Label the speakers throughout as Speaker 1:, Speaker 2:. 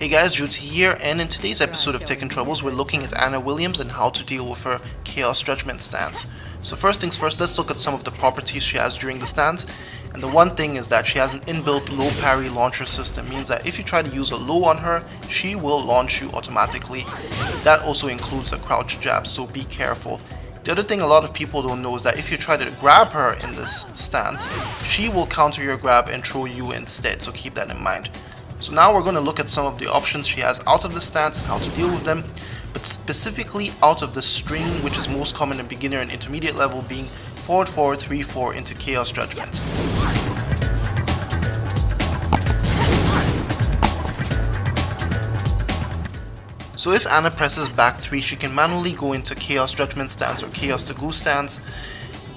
Speaker 1: Hey guys, Jude here, and in today's episode of Tekken Troubles, we're looking at Anna Williams and how to deal with her Chaos Judgement stance. So first things first, let's look at some of the properties she has during the stance. And the one thing is that she has an inbuilt low parry launcher system, means that if you try to use a low on her, she will launch you automatically. That also includes a crouch jab, so be careful. The other thing a lot of people don't know is that if you try to grab her in this stance, she will counter your grab and throw you instead, so keep that in mind. So now we're going to look at some of the options she has out of the stance and how to deal with them, but specifically out of the string, which is most common in beginner and intermediate level, being forward forward 3-4 into Chaos Judgement. So if Anna presses back 3, she can manually go into Chaos Judgement stance or Chaos to Go stance,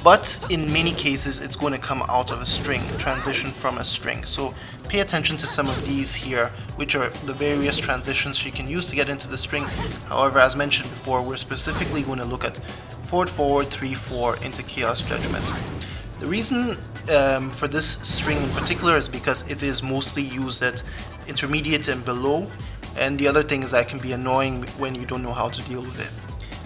Speaker 1: but in many cases it's going to come out of a string, transition from a string. So pay attention to some of these here, which are the various transitions she can use to get into the string. However, as mentioned before, we're specifically going to look at forward forward 3-4 into Chaos Judgement. The reason for this string in particular is because it is mostly used at intermediate and below, and the other thing is that it can be annoying when you don't know how to deal with it.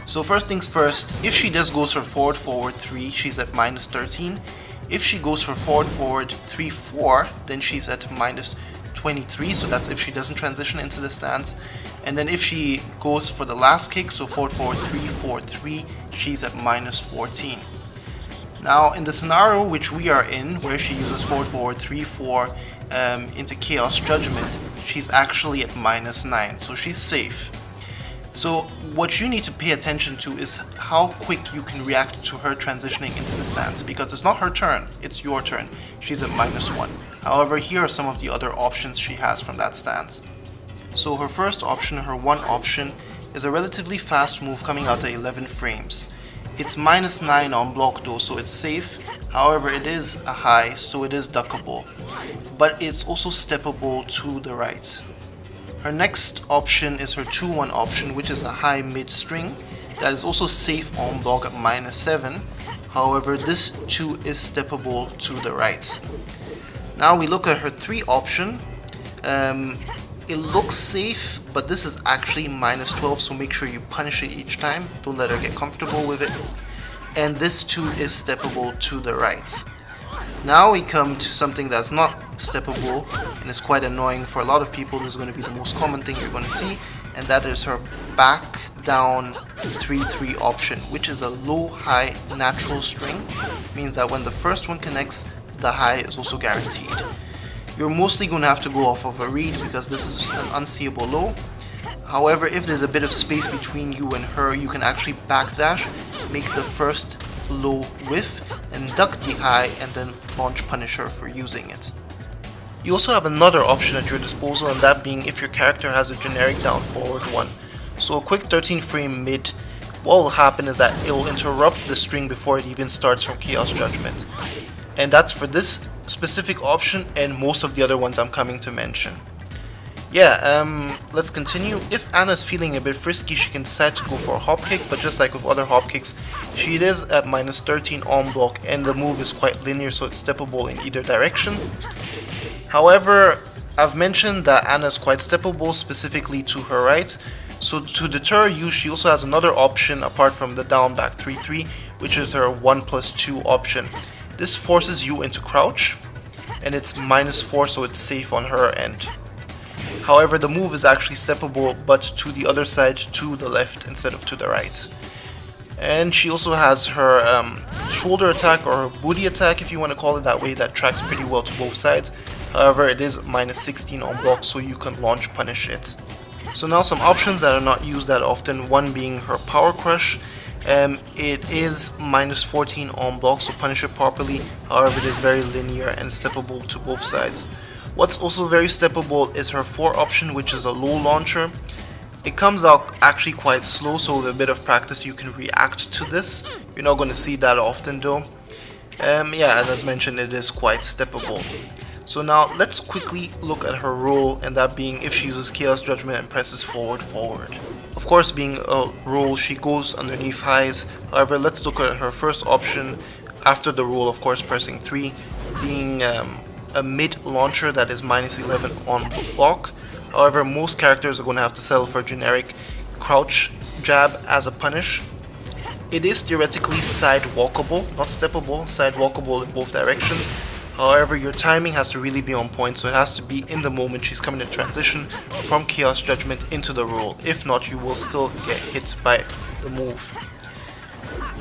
Speaker 1: So first things first, if she just goes for forward forward 3, she's at minus 13. If she goes for forward forward 3-4, then she's at minus 23, so that's if she doesn't transition into the stance. And then if she goes for the last kick, so forward forward 3-4-3, she's at minus 14. Now in the scenario which we are in, where she uses forward forward 3-4 into Chaos Judgement, she's actually at minus 9, so she's safe. So what you need to pay attention to is how quick you can react to her transitioning into the stance, because it's not her turn, it's your turn. She's at minus 1. However, here are some of the other options she has from that stance. So her first option, her one option, is a relatively fast move coming out at 11 frames. It's minus 9 on block though, so it's safe. However, it is a high, so it is duckable. But it's also steppable to the right. Her next option is her 2-1 option, which is a high mid string that is also safe on block at minus 7. However, this too is steppable to the right. Now we look at her 3 option. It looks safe, but this is actually minus 12, so make sure you punish it each time. Don't let her get comfortable with it. And this too is steppable to the right. Now we come to something that's not steppable and is quite annoying for a lot of people. This is going to be the most common thing you're going to see, and that is her back down 3-3 option, which is a low high natural string. Means that when the first one connects, the high is also guaranteed. You're mostly going to have to go off of a read because this is an unseeable low. However, if there's a bit of space between you and her, you can actually backdash, make the first low whiff, and duck the high, and then launch punish her for using it. You also have another option at your disposal, and that being if your character has a generic down forward 1. So a quick 13 frame mid, what will happen is that it will interrupt the string before it even starts from Chaos Judgement. And that's for this specific option and most of the other ones I'm coming to mention. Let's continue. If Anna's feeling a bit frisky, she can decide to go for a hop kick, but just like with other hop kicks, she is at minus 13 on block, and the move is quite linear, so it's steppable in either direction. However, I've mentioned that Anna is quite steppable, specifically to her right, so to deter you, she also has another option apart from the down back 3-3, which is her 1+2 option. This forces you into crouch, and it's minus 4, so it's safe on her end. However, the move is actually steppable, but to the other side, to the left instead of to the right. And she also has her shoulder attack, or her booty attack if you want to call it that way, that tracks pretty well to both sides. However, it is minus 16 on block, so you can launch punish it. So now some options that are not used that often, one being her power crush. It is minus 14 on block, so punish it properly. However, it is very linear and steppable to both sides. What's also very steppable is her 4 option, which is a low launcher. It comes out actually quite slow, so with a bit of practice you can react to this. You're not going to see that often though. And as mentioned, it is quite steppable. So now let's quickly look at her roll, and that being if she uses Chaos Judgement and presses forward forward. Of course, being a roll, she goes underneath highs. However, let's look at her first option after the roll, of course pressing 3, being a mid launcher that is minus 11 on block. However, most characters are going to have to settle for generic crouch jab as a punish. It is theoretically side walkable, not steppable, side walkable in both directions. However, your timing has to really be on point, so it has to be in the moment she's coming to transition from Chaos Judgment into the roll. If not, you will still get hit by the move.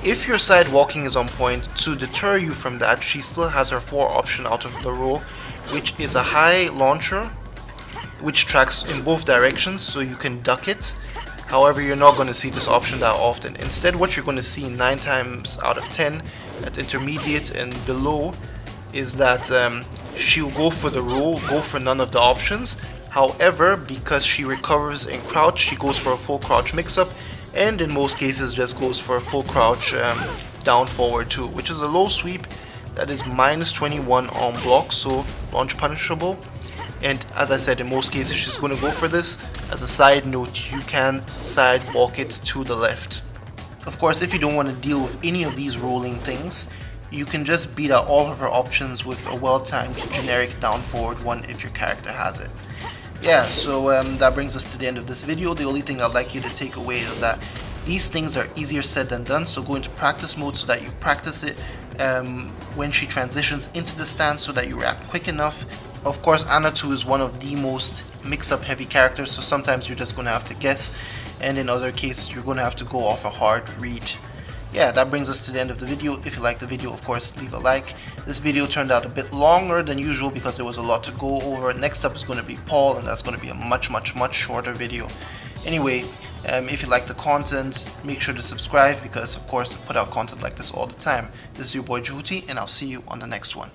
Speaker 1: If your side walking is on point, to deter you from that, she still has her 4 option out of the roll, which is a high launcher, which tracks in both directions, so you can duck it. However, you're not going to see this option that often. Instead, what you're going to see 9 times out of 10 at intermediate and below is that she'll go for the roll, go for none of the options. However, because she recovers in crouch, she goes for a full crouch mix-up, and in most cases just goes for a full crouch down forward too, which is a low sweep that is minus 21 on block, so launch punishable. And as I said, in most cases she's going to go for this. As a side note, you can side walk it to the left. Of course, if you don't want to deal with any of these rolling things, you can just beat out all of her options with a well-timed generic down forward one if your character has it. Yeah, so that brings us to the end of this video. The only thing I'd like you to take away is that these things are easier said than done, so go into practice mode so that you practice it when she transitions into the stance so that you react quick enough. Of course, Anna 2 is one of the most mix-up heavy characters, so sometimes you're just going to have to guess, and in other cases you're going to have to go off a hard read. Yeah, that brings us to the end of the video. If you liked the video, of course, leave a like. This video turned out a bit longer than usual because there was a lot to go over. Next up is going to be Paul, and that's going to be a much shorter video. Anyway, if you like the content, make sure to subscribe because, of course, I put out content like this all the time. This is your boy Juti, and I'll see you on the next one.